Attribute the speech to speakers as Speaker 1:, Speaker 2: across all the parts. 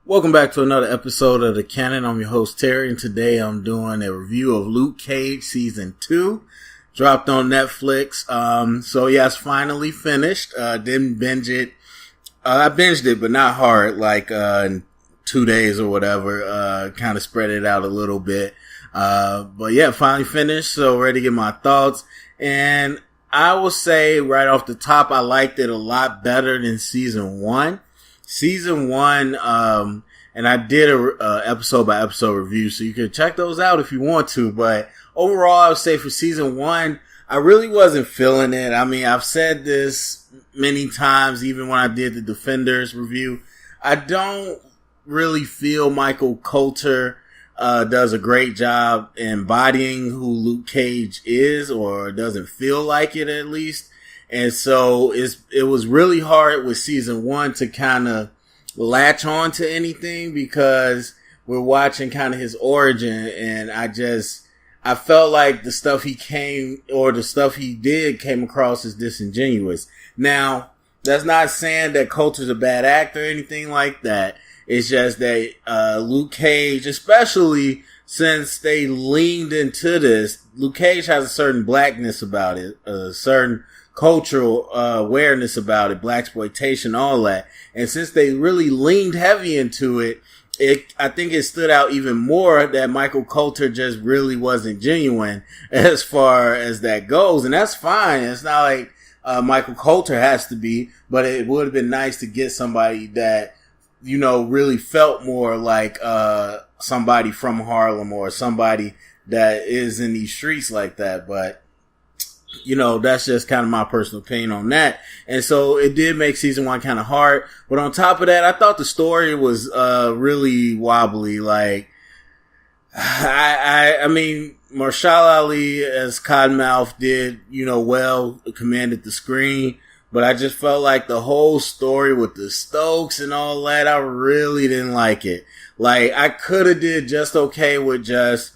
Speaker 1: Welcome back to another episode of The Canon. I'm your host, Terry, and today I'm doing a review of Luke Cage Season 2. Dropped on Netflix. It's finally finished. Didn't binge it. I binged it, but not hard, in 2 days or whatever. Kind of spread it out a little bit. Finally finished, so ready to get my thoughts. And I will say right off the top, I liked it a lot better than Season 1. Season 1, and I did a episode by episode review, so you can check those out if you want to. But overall, I would say for Season 1, I really wasn't feeling it. I mean, I've said this many times, even when I did the Defenders review. I don't really feel Michael Coulter does a great job embodying who Luke Cage is, or doesn't feel like it at least. And so it was really hard with Season 1 to kind of latch on to anything, because we're watching kind of his origin, and I felt like the stuff he did came across as disingenuous. Now, that's not saying that Coulter's a bad actor or anything like that. It's just that Luke Cage, especially since they leaned into this, Luke Cage has a certain blackness about it, a certain cultural awareness about it, blaxploitation, all that. And since they really leaned heavy into it, I think it stood out even more that Michael Coulter just really wasn't genuine as far as that goes. And that's fine. It's not like Michael Coulter has to be, but it would have been nice to get somebody that, really felt more like somebody from Harlem, or somebody that is in these streets like that. But that's just kind of my personal opinion on that. And so it did make Season 1 kind of hard. But on top of that, I thought the story was really wobbly. I mean, Mahershala Ali as Cottonmouth did, well, commanded the screen. But I just felt like the whole story with the Stokes and all that, I really didn't like it. I could have did just okay with just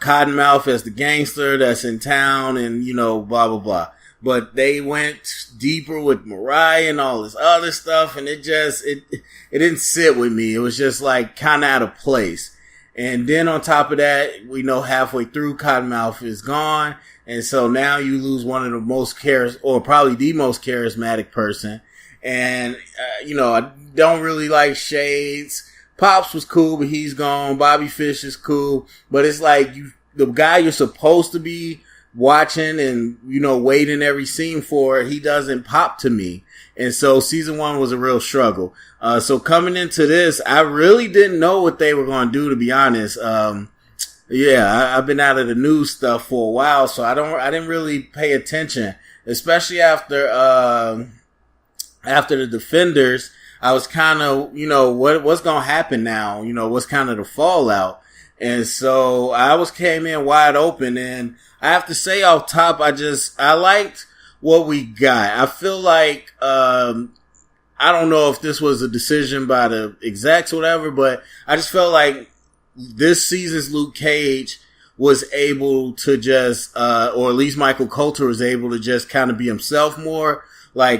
Speaker 1: Cottonmouth as the gangster that's in town and, blah, blah, blah. But they went deeper with Mariah and all this other stuff, and it didn't sit with me. It was just kind of out of place. And then on top of that, we know halfway through Cottonmouth is gone. And so now you lose one of the most or probably the most charismatic person. And, I don't really like Shades. Pops was cool, but he's gone. Bobby Fish is cool. But it's the guy you're supposed to be watching and, waiting every scene for, he doesn't pop to me. And so Season 1 was a real struggle. So coming into this, I really didn't know what they were going to do, to be honest. I've been out of the news stuff for a while, so I didn't really pay attention, especially after the Defenders. I was kind of, what's going to happen now? What's kind of the fallout? And so came in wide open, and I have to say off top, I liked what we got. I feel like, I don't know if this was a decision by the execs or whatever, but I just felt like this season's Luke Cage was able to just, or at least Michael Coulter was able to just kind of be himself more,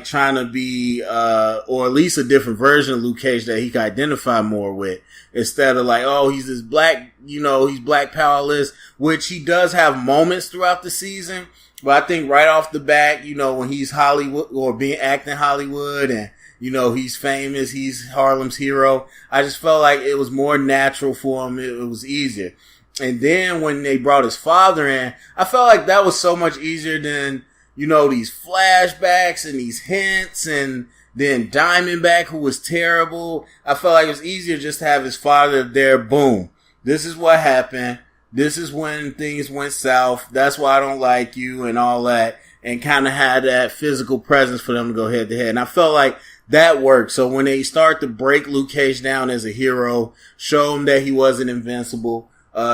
Speaker 1: trying to be, or at least a different version of Luke Cage that he could identify more with, instead of he's this black, he's black powerless, which he does have moments throughout the season. But I think right off the bat, when he's Hollywood or acting Hollywood and, he's famous, he's Harlem's hero, I just felt like it was more natural for him. It was easier. And then when they brought his father in, I felt like that was so much easier than, these flashbacks and these hints, and then Diamondback, who was terrible. I felt like it was easier just to have his father there. Boom. This is what happened. This is when things went south. That's why I don't like you and all that. And kind of had that physical presence for them to go head to head. And I felt like that worked. So when they start to break Luke Cage down as a hero, show him that he wasn't invincible,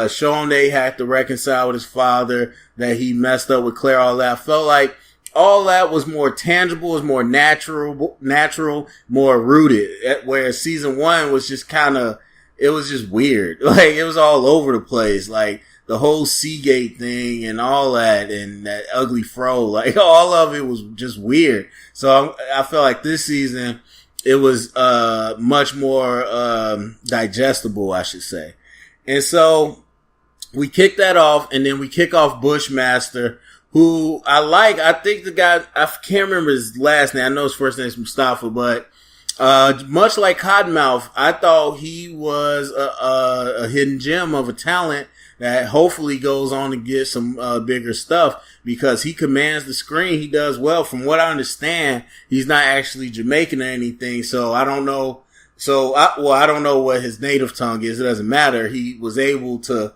Speaker 1: show him that he had to reconcile with his father, that he messed up with Claire, all that. I felt like all that was more tangible, was more natural, more rooted. Whereas Season 1 was just it was just weird. It was all over the place. The whole Seagate thing and all that, and that ugly fro, all of it was just weird. So I felt like this season, it was much more digestible, I should say. And so we kick that off, and then we kick off Bushmaster, who I like. I think the guy, I can't remember his last name. I know his first name is Mustafa, but much like Cottonmouth, I thought he was a hidden gem of a talent that hopefully goes on to get some bigger stuff, because he commands the screen. He does well. From what I understand, he's not actually Jamaican or anything, so I don't know. I don't know what his native tongue is. It doesn't matter. He was able to,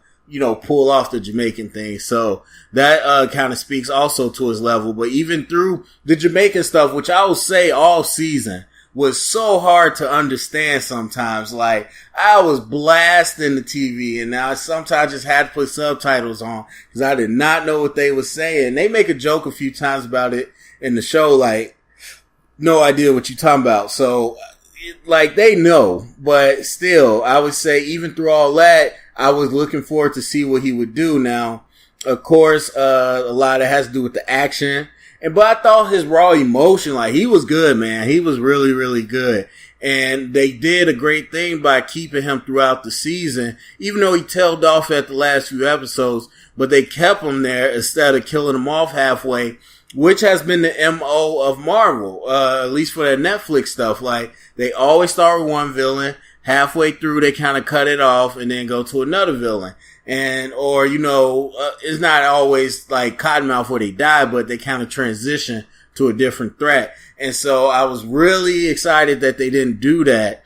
Speaker 1: pull off the Jamaican thing. So that kind of speaks also to his level. But even through the Jamaican stuff, which I will say all season was so hard to understand sometimes. Like, I was blasting the TV, and now sometimes I just had to put subtitles on because I did not know what they were saying. They make a joke a few times about it in the show, like, no idea what you're talking about. So, like, they know, but still, I would say even through all that, I was looking forward to see what he would do. Now, of course, a lot of it has to do with the action. But I thought his raw emotion, like, he was good, man. He was really, really good. And they did a great thing by keeping him throughout the season, even though he tailed off at the last few episodes, but they kept him there instead of killing him off halfway, which has been the MO of Marvel, at least for their Netflix stuff. Like, they always start with one villain, halfway through they kind of cut it off and then go to another villain. Or, it's not always like Cottonmouth where they die, but they kind of transition to a different threat. And so I was really excited that they didn't do that.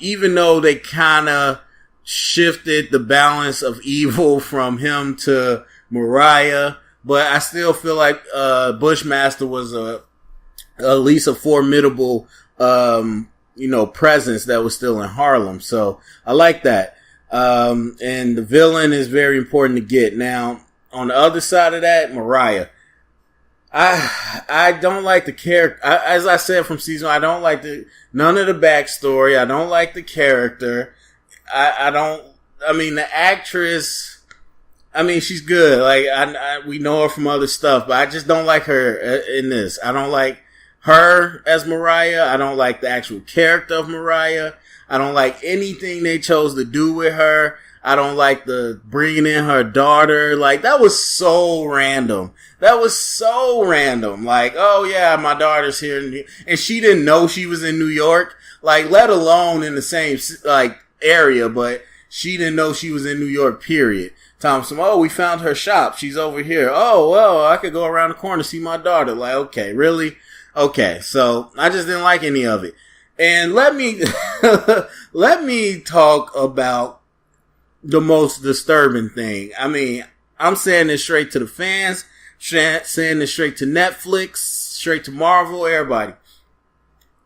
Speaker 1: Even though they kind of shifted the balance of evil from him to Mariah, but I still feel like, Bushmaster was at least a formidable, presence that was still in Harlem. So I like that. And the villain is very important to get. Now, on the other side of that, Mariah. I don't like the character. As I said from season 1, I don't like none of the backstory. I don't like the character. The actress, she's good. Like, we know her from other stuff, but I just don't like her in this. I don't like her as Mariah. I don't like the actual character of Mariah. I don't like anything they chose to do with her. I don't like the bringing in her daughter. Like, that was so random. Like, oh yeah, my daughter's here. And she didn't know she was in New York. Like, let alone in the same, area, but she didn't know she was in New York, period. Thompson, oh, we found her shop. She's over here. Oh, well, I could go around the corner and see my daughter. Like, okay, really? Okay. So I just didn't like any of it. And let me talk about the most disturbing thing. I'm saying this straight to the fans, saying this straight to Netflix, straight to Marvel, everybody.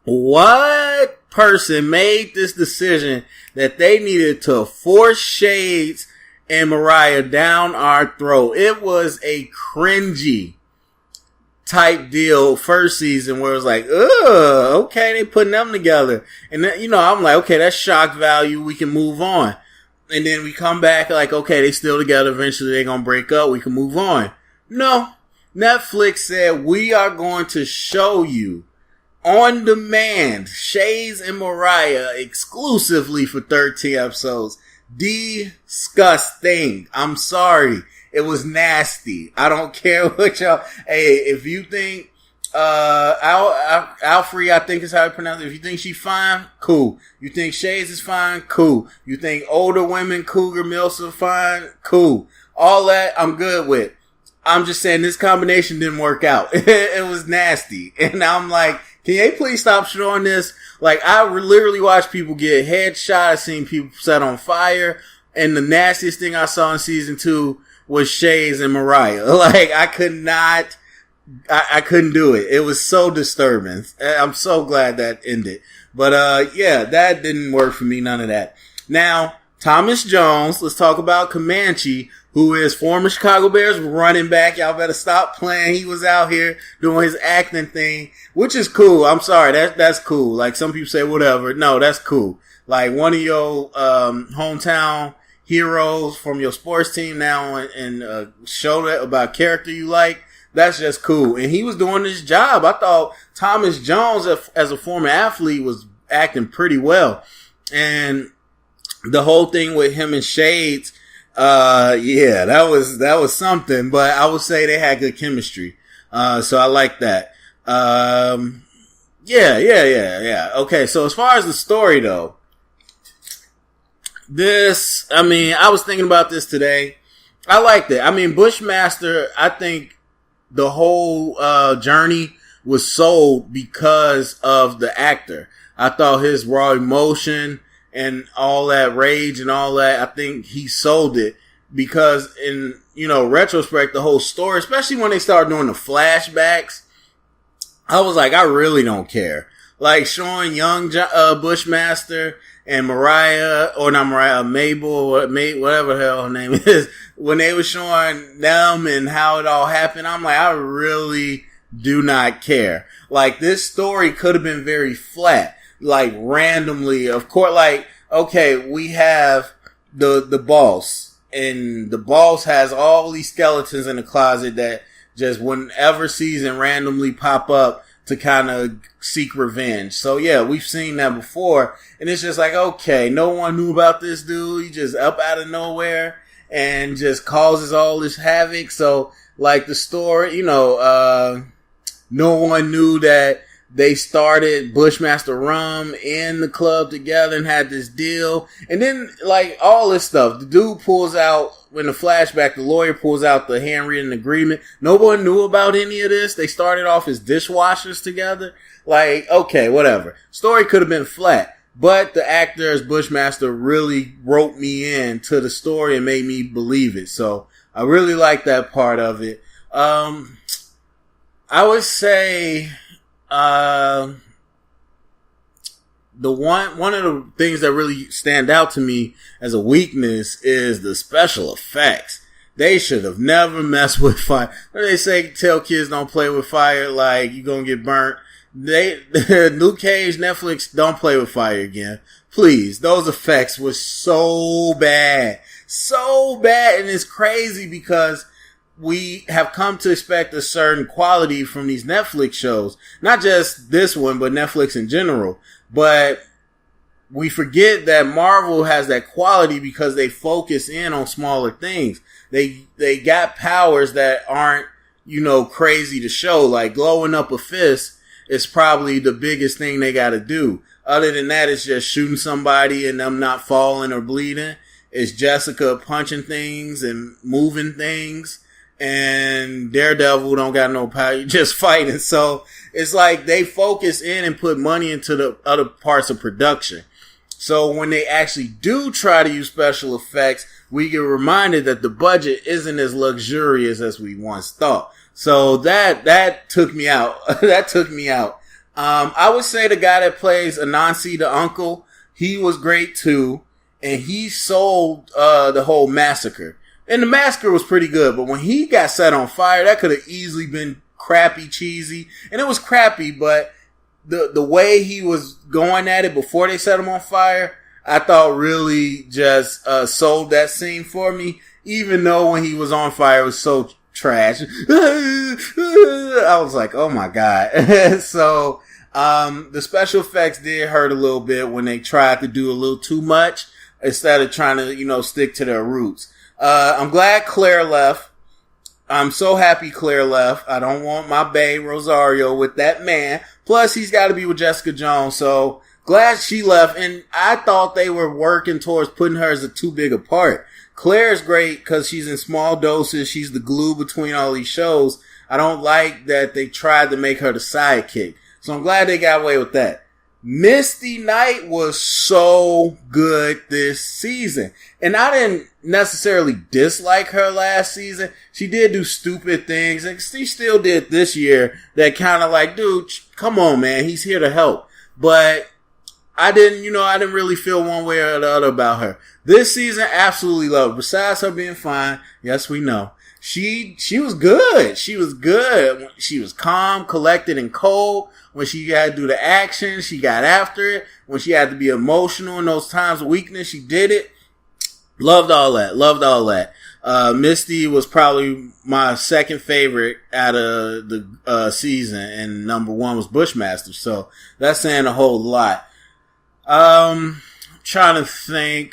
Speaker 1: What person made this decision that they needed to force Shades and Mariah down our throat? It was a cringy type deal first season where it was like, okay, they putting them together. And then, I'm like, okay, that's shock value. We can move on. And then we come back like, okay, they still together. Eventually they're going to break up. We can move on. No, Netflix said, we are going to show you on demand Shades and Mariah exclusively for 13 episodes. Disgusting. I'm sorry. It was nasty. I don't care what y'all. Hey, if you think Alfrey, I think is how you pronounce it. If you think she's fine, cool. You think Shades is fine, cool. You think older women, Cougar Mills are fine, cool. All that I'm good with. I'm just saying this combination didn't work out. It was nasty, and I'm like, can they please stop showing this? Like, I literally watched people get headshot. I've seen people set on fire, and the nastiest thing I saw in season 2 was Shades and Mariah. Like, I couldn't do it. It was so disturbing. I'm so glad that ended. But, yeah, that didn't work for me. None of that. Now, Thomas Jones, let's talk about Comanche, who is former Chicago Bears running back. Y'all better stop playing. He was out here doing his acting thing, which is cool. I'm sorry. That's cool. Like, some people say whatever. No, that's cool. Like, one of your, hometown heroes from your sports team now and show that about character you like. that's just cool. And he was doing his job. I thought Thomas Jones, as a former athlete, was acting pretty well. And the whole thing with him and Shades, that was something. But I would say they had good chemistry. So I like that. Yeah. Okay, so as far as the story, though, I was thinking about this today. I liked it. I mean, Bushmaster, I think the whole journey was sold because of the actor. I thought his raw emotion and all that rage and all that, I think he sold it because in, retrospect, the whole story, especially when they started doing the flashbacks, I was like, I really don't care. Like showing young Bushmaster and Mariah, or not Mariah, Mabel, whatever the hell her name is, when they were showing them and how it all happened, I'm like, I really do not care. Like, this story could have been very flat, like randomly. Of course, like, okay, we have the boss, and the boss has all these skeletons in the closet that just whenever season randomly pop up to kind of seek revenge. So yeah, we've seen that before. And it's just like, okay, no one knew about this dude. He just up out of nowhere and just causes all this havoc. So like the story, no one knew that they started Bushmaster Rum in the club together and had this deal. And then like all this stuff, the dude pulls out, in the flashback, the lawyer pulls out the handwritten agreement. No one knew about any of this. They started off as dishwashers together. Like, okay, whatever. Story could have been flat, but the actor as Bushmaster really wrote me in to the story and made me believe it. So I really like that part of it. I would say, one of the things that really stand out to me as a weakness is the special effects. They should have never messed with fire. They say tell kids don't play with fire, like you're gonna get burnt. Luke Cage, Netflix, don't play with fire again. Please. Those effects were so bad. So bad. And it's crazy because we have come to expect a certain quality from these Netflix shows. Not just this one, but Netflix in general. But we forget that Marvel has that quality because they focus in on smaller things. They got powers that aren't, crazy to show. Like glowing up a fist is probably the biggest thing they got to do. Other than that, it's just shooting somebody and them not falling or bleeding. It's Jessica punching things and moving things. And Daredevil don't got no power, just fighting. So it's like they focus in and put money into the other parts of production. So when they actually do try to use special effects, we get reminded that the budget isn't as luxurious as we once thought. So that took me out. That took me out. I would say the guy that plays Anansi, the uncle, he was great too. And he sold the whole massacre. And the massacre was pretty good, but when he got set on fire, that could have easily been crappy, cheesy. And it was crappy, but the way he was going at it before they set him on fire, I thought really just sold that scene for me. Even though when he was on fire, it was so trash. I was like, oh my God. So the special effects did hurt a little bit when they tried to do a little too much instead of trying to, stick to their roots. I'm glad Claire left. I'm so happy Claire left. I don't want my bae Rosario with that man. Plus, he's got to be with Jessica Jones. So glad she left. And I thought they were working towards putting her as a too big a part. Claire's great because she's in small doses. She's the glue between all these shows. I don't like that they tried to make her the sidekick. So I'm glad they got away with that. Misty Knight was so good this season. And I didn't necessarily dislike her last season. She did do stupid things. And she still did this year that kind of like, dude, come on, man. He's here to help. But I didn't really feel one way or the other about her. This season, absolutely loved her. Besides her being fine, yes, we know. She was good. She was good. She was calm, collected, and cold. When she had to do the action, she got after it. When she had to be emotional in those times of weakness, she did it. Loved all that. Misty was probably my second favorite out of the season, and number one was Bushmaster. So that's saying a whole lot. Trying to think.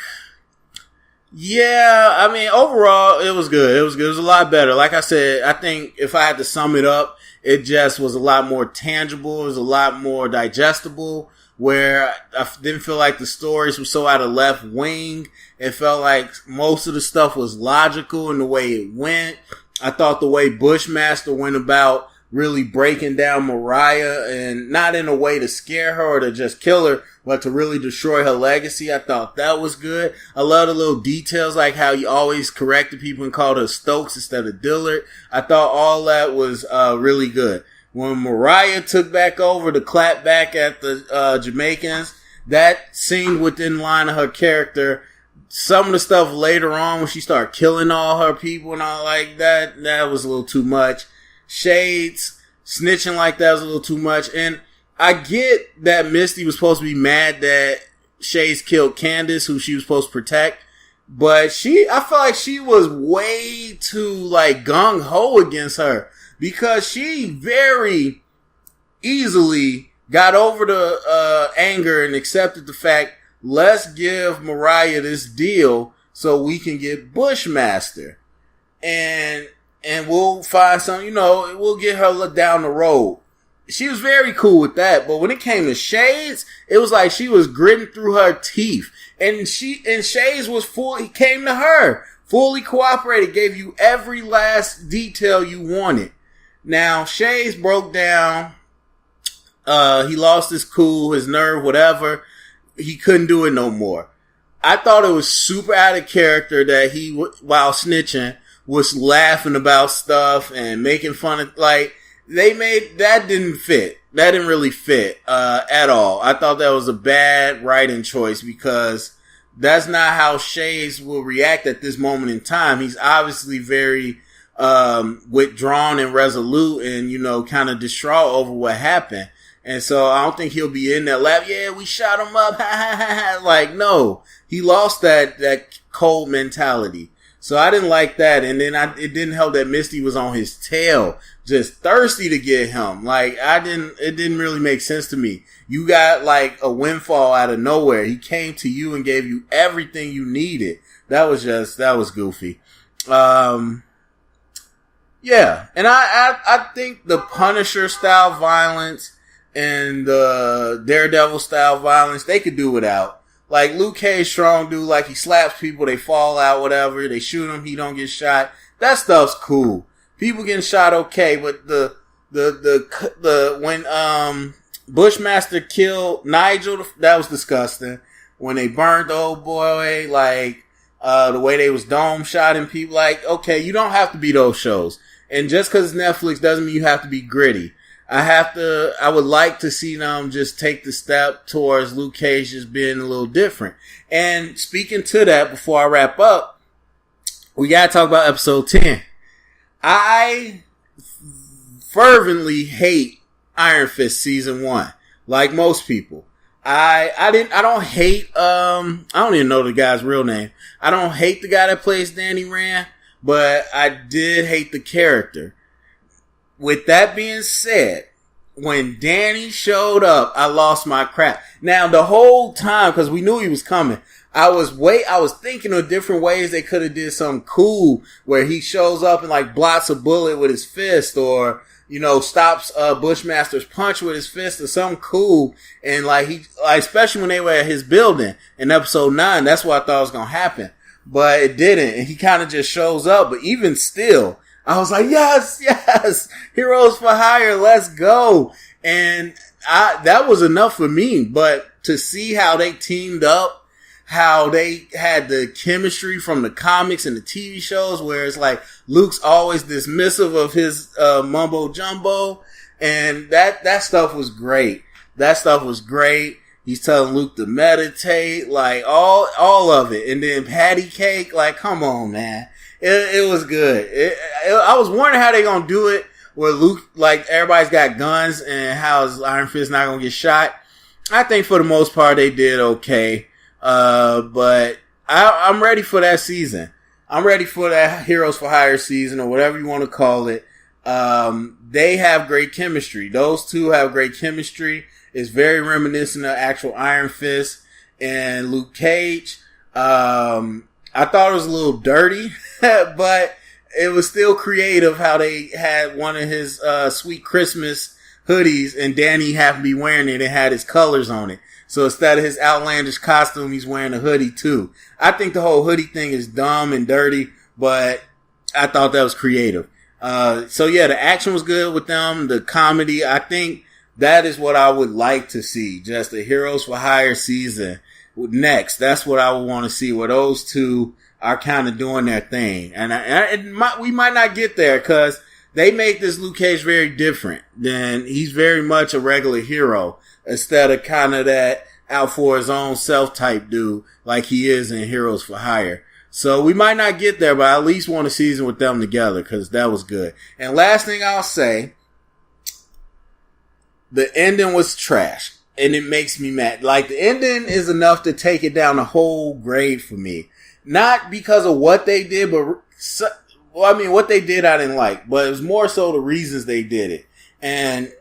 Speaker 1: Yeah, I mean, overall, it was good. It was good. It was a lot better. Like I said, I think if I had to sum it up, it just was a lot more tangible. It was a lot more digestible, where I didn't feel like the stories were so out of left wing. It felt like most of the stuff was logical in the way it went. I thought the way Bushmaster went about really breaking down Mariah, and not in a way to scare her or to just kill her, but to really destroy her legacy. I thought that was good. I love the little details, like how he always corrected people and called her Stokes instead of Dillard. I thought all that was really good. When Mariah took back over to clap back at the Jamaicans, that seemed within line of her character. Some of the stuff later on when she started killing all her people and all like that, that was a little too much. Shades snitching like that was a little too much. And I get that Misty was supposed to be mad that Shades killed Candace, who she was supposed to protect. But I feel like she was way too like gung-ho against her, because she very easily got over the anger and accepted the fact, let's give Mariah this deal so we can get Bushmaster. And we'll find some, we'll get her down the road. She was very cool with that, but when it came to Shades, it was like she was gritting through her teeth. And Shades was he came to her, fully cooperated, gave you every last detail you wanted. Now, Shades broke down, he lost his cool, his nerve, whatever. He couldn't do it no more. I thought it was super out of character that he, while snitching, was laughing about stuff and making fun of, like, that didn't fit. That didn't really fit, at all. I thought that was a bad writing choice, because that's not how Shades will react at this moment in time. He's obviously very, withdrawn and resolute and, kind of distraught over what happened. And so I don't think he'll be in that laugh. Yeah, we shot him up. Like, no, he lost that cold mentality. So I didn't like that. And then it didn't help that Misty was on his tail, just thirsty to get him. Like, it didn't really make sense to me. You got like a windfall out of nowhere. He came to you and gave you everything you needed. That was goofy. Yeah. And I think the Punisher style violence and the Daredevil style violence, they could do without. Like, Luke Cage, strong dude, like, he slaps people, they fall out, whatever, they shoot him, he don't get shot. That stuff's cool. People getting shot, okay, but when Bushmaster killed Nigel, that was disgusting. When they burned the old boy, like, the way they was dome shotting people, like, okay, you don't have to be those shows. And just because it's Netflix doesn't mean you have to be gritty. I would like to see them just take the step towards Luke Cage just being a little different. And speaking to that, before I wrap up, we gotta talk about episode 10. I fervently hate Iron Fist season 1. Like most people. I don't hate, I don't even know the guy's real name. I don't hate the guy that plays Danny Rand, but I did hate the character. With that being said, when Danny showed up, I lost my crap. Now, the whole time, because we knew he was coming, I was thinking of different ways they could have did something cool where he shows up and like blocks a bullet with his fist, or, stops Bushmaster's punch with his fist, or something cool. And especially when they were at his building in episode 9, that's what I thought was going to happen. But it didn't. And he kind of just shows up. But even still, I was like, yes, Heroes for Hire, let's go. And that was enough for me. But to see how they teamed up, how they had the chemistry from the comics and the TV shows, where it's like Luke's always dismissive of his mumbo jumbo, and that stuff was great. That stuff was great. He's telling Luke to meditate, like all of it. And then patty cake, like, come on, man. It was good. I was wondering how they gonna do it, where Luke, like, everybody's got guns, and how is Iron Fist not gonna get shot. I think for the most part they did okay. But I'm ready for that season. I'm ready for that Heroes for Hire season or whatever you want to call it. They have great chemistry. Those two have great chemistry. It's very reminiscent of actual Iron Fist and Luke Cage. I thought it was a little dirty, but it was still creative how they had one of his Sweet Christmas hoodies and Danny happened to be wearing it and had his colors on it. So instead of his outlandish costume, he's wearing a hoodie too. I think the whole hoodie thing is dumb and dirty, but I thought that was creative. So yeah, the action was good with them. The comedy, I think that is what I would like to see. Just a Heroes for Hire season next. That's what I would want to see, where those two are kind of doing their thing. And we might not get there because they make this Luke Cage very different. He's very much a regular hero instead of kind of that out for his own self type dude like he is in Heroes for Hire. So we might not get there, but I at least want a season with them together because that was good. And last thing I'll say, the ending was trash and it makes me mad. Like, the ending is enough to take it down a whole grade for me. Not because of what they did, but what they did I didn't like, but it was more so the reasons they did it. And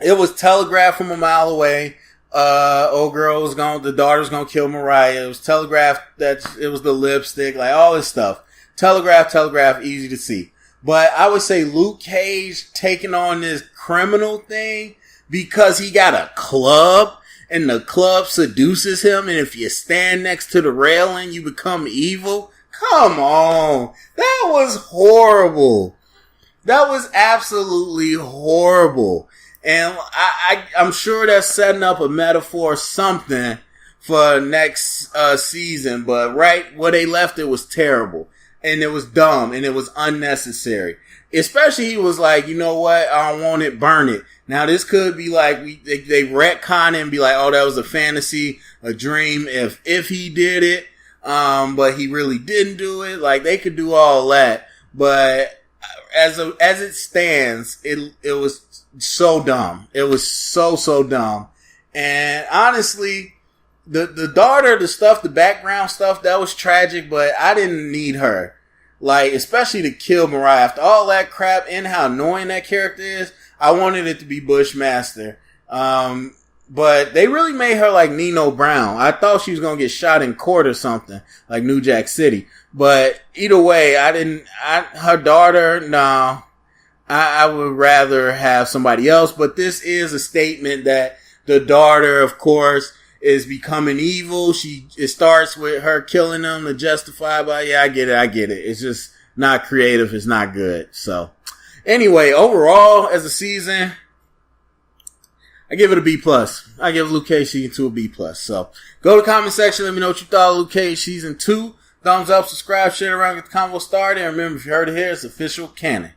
Speaker 1: it was telegraphed from a mile away. The daughter's gonna kill Mariah. It was telegraphed that it was the lipstick, like all this stuff. Telegraph, easy to see. But I would say Luke Cage taking on this criminal thing because he got a club and the club seduces him, and if you stand next to the railing, you become evil. Come on. That was horrible. That was absolutely horrible. And I'm sure that's setting up a metaphor or something for next season, but right where they left it was terrible. And it was dumb and it was unnecessary. Especially he was like, you know what? I don't want it, burn it. Now this could be like, they retcon it and be like, oh, that was a fantasy, a dream if he did it. But he really didn't do it. Like, they could do all that. But as it stands, it was so dumb. It was so dumb. And honestly, the daughter, the background stuff, that was tragic, but I didn't need her. Like, especially to kill Mariah. After all that crap and how annoying that character is, I wanted it to be Bushmaster. But they really made her like Nino Brown. I thought she was going to get shot in court or something, like New Jack City. But either way, her daughter, no. I would rather have somebody else, but this is a statement that the daughter, of course, is becoming evil. It starts with her killing them to justify, but yeah, I get it. It's just not creative. It's not good. So anyway, overall, as a season, I give it a B+. I give Luke Cage season 2 a B+. So go to the comment section. Let me know what you thought of Luke Cage season 2. Thumbs up, subscribe, share it around, get the convo started. And remember, if you heard it here, it's official canon.